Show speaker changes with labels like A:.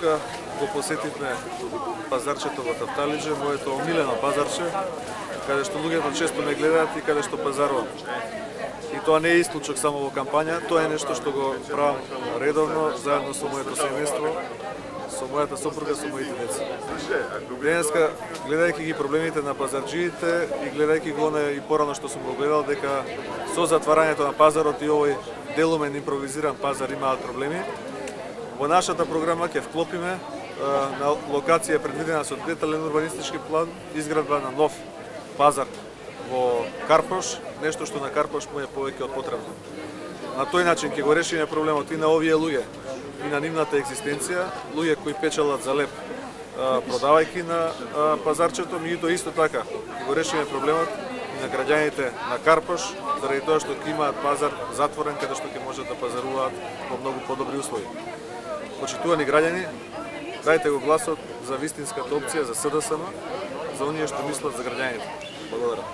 A: порука го посетивме пазарчето во Тафталиџе, моето омилено пазарче, каде што луѓето често ме гледаат и каде што пазарувам. И тоа не е исклучок само во кампања, тоа е нешто што го правам редовно, заедно со моето семејство, со мојата сопруга, со моите деца. Денеска, гледајќи ги проблемите на пазарџиите и гледајќи го и порано што сум го гледал, дека со затварањето на пазарот и овој делумен импровизиран пазар имаат проблеми, во нашата програма ќе вклопиме на локација предвидена со детален урбанистички план изградба на нов пазар во Карпош, нешто што на Карпош му е повеќе од потребно. На тој начин ќе го решиме проблемот и на овие луѓе и на нивната екзистенција, луѓе кои печелат за леп продавајќи на пазарчето, меѓутоа исто така ќе го решиме проблемот и на граѓаните на Карпош, заради тоа што ќе имаат пазар затворен каде што ќе можат да пазаруваат во многу подобри услови. Почитувани граѓани, дајте го гласот за вистинската опција за СДСМ, за оние што мислат за граѓаните. Благодарам.